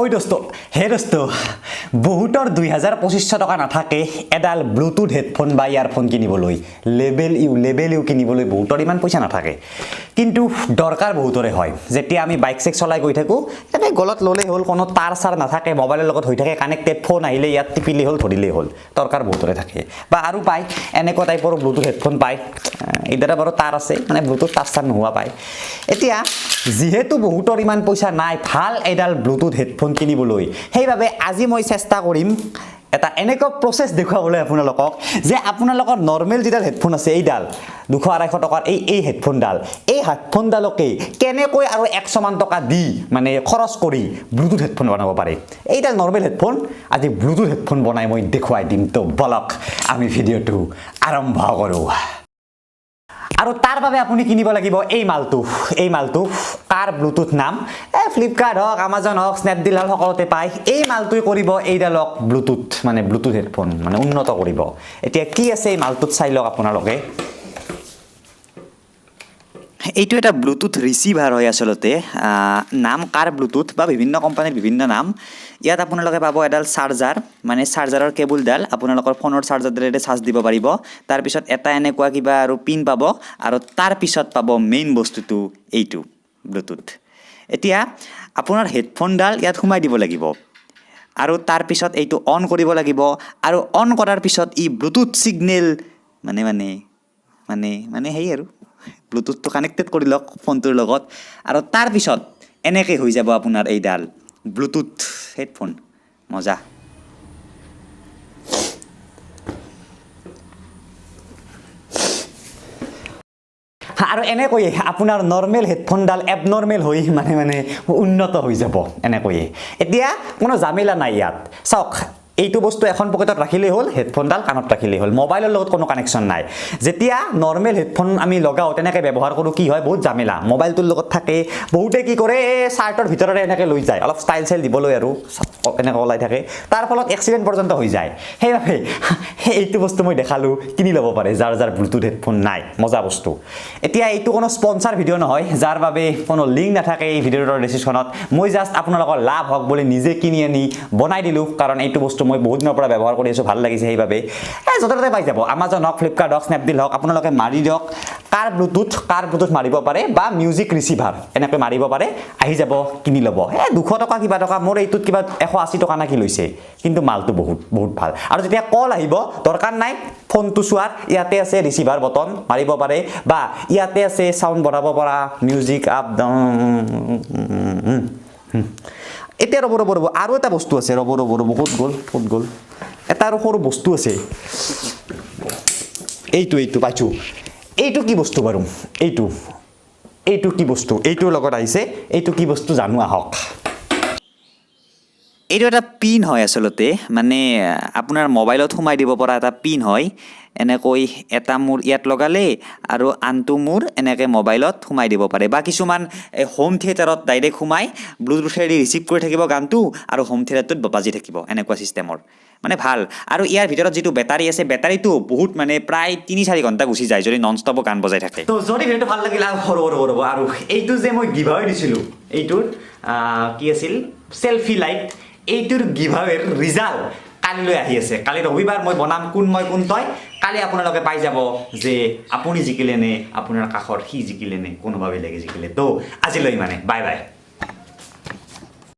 ওই দোস্ত হে দোস্ত বহুতৰ 2250 টকা নাথাকে এডাল ব্লুটুথ হেডফোন বা ইয়াৰফোন কিনিবলৈ লেবেল ইউ কিনিবলৈ বহুতৰ ইমান পইচা নাথাকে কিন্তু দৰকাৰ বহুতৰে হয় যেতিয়া আমি বাইক চেক চলাই গৈ থাকো এনে গলত ললে হল কোনো তার সার নাথাকে মোবাইলৰ লগত হৈ থাকে কানেক্টেড ফোন আহিলে ইয়াত টিপিলে হল ধৰিলে হল দৰকাৰ বহুতৰে থাকে বা আৰু পাই এনেকুৱা টাইপৰ ব্লুটুথ হেডফোন পাই ইদাৰা বাৰু তাৰ আছে মানে ব্লুটুথ তাৰ সাৰ নোহোৱা পাই এতিয়া যেহেতু বহুতৰ ইমান পইচা নাই ভাল এডাল ব্লুটুথ হেডফোন কিনিবলৈ সেইভাবে আজি মই চেষ্টা কৰিম এটা এনেকুৱা প্ৰসেস দেখুৱাবলৈ আপোনালোকক যে আপোনালোকৰ নৰমাল যেডাল হেডফোন আছে এইডাল 200-250 টকাৰ এই হেডফোনডালকে কেনেকৈ আৰু 100 মান টকা দি মানে খৰচ কৰি ব্লুটুথ হেডফোন বনাব পাৰে এইডাল নৰমাল হেডফোন আজি ব্লুটুথ হেডফোন বনাই মই দেখুৱাই দিম তো বলক আমি ভিডিওটো আৰম্ভ কৰো আৰু তাৰ বাবে আপুনি কিনিব লাগিব এই মালটো কাৰ ব্লুটুথ নাম ফ্লিপকাৰ্ট হওক আমাজন হওক স্ন্যাপডিল হওক সকলোতে পায় এই মালটোই কৰিব এইডালক ব্লুটুথ হেডফোন মানে উন্নত কৰিব এতিয়া কি আছে এই মালটোত চাই লওক আপোনালোকে এইটো এটা ব্লুটুথ ৰিসিভাৰ হয় আসলতে নাম কাৰ ব্লুটুথ বা বিভিন্ন কোম্পানীৰ বিভিন্ন নাম ইয়াত আপোনালোকে পাব এডাল চাৰ্জাৰ মানে চাৰ্জাৰৰ কেবুলডাল আপোনালোকৰ ফোনৰ চাৰ্জাৰডালেৰে চাৰ্জ দিব পাৰিব তাৰ পিছত এটা এনেকুৱা কিবা আৰু পিন পাব আৰু তাৰ পিছত পাব মেইন বস্তুটো এইটো ব্লুটুথ এতিয়া আপোনাৰ হেডফোনডাল ইয়াত সোমাই দিব লাগিব আৰু তাৰ পিছত এইটো অন কৰিব লাগিব আৰু অন কৰাৰ পিছত ই ব্লুটুথ সিগনেল মানে হেই আৰু ব্লুটুথটো কানেক্টেড কৰি লওক ফোনটোৰ লগত আৰু তাৰ পিছত এনেকৈ হৈ যাব আপোনাৰ এইডাল ব্লুটুথ হেডফোন মজা আৰু এনেকৈ আপোনাৰ নরমাল হেডফোনডাল এবনরমাল হৈ মানে উন্নত হৈ যাব এনেকৈ এতিয়া কোনো জামেলা নাই ইয়াত চাওক এইটো বস্তু এখন পকেটত ৰাখিলে হল হেডফোনডাল কাণত ৰাখিলে হল মোবাইলৰ লগত কোনো কানেকশন নাই যেতিয়া নৰমাল হেডফোন আমি লগাও তেনেকৈ ব্যৱহাৰ কৰো কি হয় বহুত জামেলা মোবাইলটোৰ লগত থাকে বহুতে কি কৰে শাৰ্টৰ ভিতৰৰে এনেকৈ লৈ যায় অলপ ষ্টাইল দিবলৈ আৰু এনেকৈ ওলাই থাকে তাৰ ফলত এক্সিডেন্ট পৰ্যন্ত হৈ যায় সেইভাবে এইটো বস্তু মই দেখালো কিনি ল'ব পাৰে যাৰ ব্লুটুথ হেডফোন নাই মজা বস্তু এতিয়া এইটো কোনো স্পন্সৰ ভিডিও নহয় যাৰ বাবে কোনো লিংক নাথাকে এই ভিডিওৰ ডেসক্ৰিপচনত মই জাস্ট আপোনালোকৰ লাভ হওক বুলি নিজে কিনি আনি বনাই দিলো কাৰণ এইটো বস্তু মই বহুত দিনৰ পৰা ব্যৱহাৰ কৰি আছো ভাল লাগিছে সেইভাবে যততে পাই যাব আমাজন হওক ফ্লিপকাৰ্ট হওক স্ন্যাপডিল হওক আপোনালোকে মাৰি দিয়ক কাৰ ব্লুটুথ মাৰিব পাৰে বা মিউজিক ৰিসিভাৰ এনেকৈ মাৰিব পাৰে আহি যাব কিনি ল'ব 200 টকা কিবা টকা মোৰ এইটোত কিবা 180 টকা না কি লৈছে কিন্তু মালটো বহুত ভাল আৰু যেতিয়া কল আহিব দৰকাৰ নাই ফোনটো চোৱাৰ ইয়াতে আছে ৰিসিভাৰ বটন মাৰিব পাৰে বা ইয়াতে আছে সাউন্ড বঢ়াব পৰা মিউজিক আপ ডাউন এতিয়া ৰব আৰু এটা বস্তু আছে ৰব ক'ত গল এটা আৰু সৰু বস্তু আছে এইটো পাইছো এইটো কি বস্তু বাৰু এইটো কি বস্তু এইটোৰ লগত আহিছে এইটো কি বস্তু জানো আহক এইটো এটা পিন হয় আসলতে মানে আপোনাৰ মোবাইলত সোমাই দিব পৰা এটা পিন হয় এনেকৈ এটা মোৰ ইয়াত লগালে আৰু আনটো মোৰ এনেকৈ মোবাইলত সোমাই দিব পাৰে বা কিছুমান হোম থিয়েটাৰত ডাইৰেক্ট সোমাই ব্লুটুথেৰে ৰিসিভ কৰি থাকিব গানটো আৰু হোম থিয়েটাৰটোত বাজি থাকিব এনেকুৱা সিস্টেমৰ মানে ভাল আৰু ইয়াৰ ভিতৰত যেটো বেটাৰী আছে বেটাৰীটো বহুত মানে প্ৰায় 3-4 ঘণ্টা গুচি যায় যদি নন ষ্টপ গান বজাই থাকে তো যদি ভিডিওটো ভাল লাগিল আৰু আৰু এইটো যে মই গিভআৱে দিছিলো এইটোৰ কি আছিল সেলফি লাইট এইটোৰ গিভআৱেৰ ৰিজাল্ট কালিলৈ আহি আছে কালি ৰবিবাৰ মই বনাম কোন তই কালি আপোনালোকে পাই যাব যে আপুনি জিকিলে নে আপোনাৰ কাখৰ সি জিকিলে নে কোনোবা বেলেগে জিকিলে তো আজিলৈ মানে বাই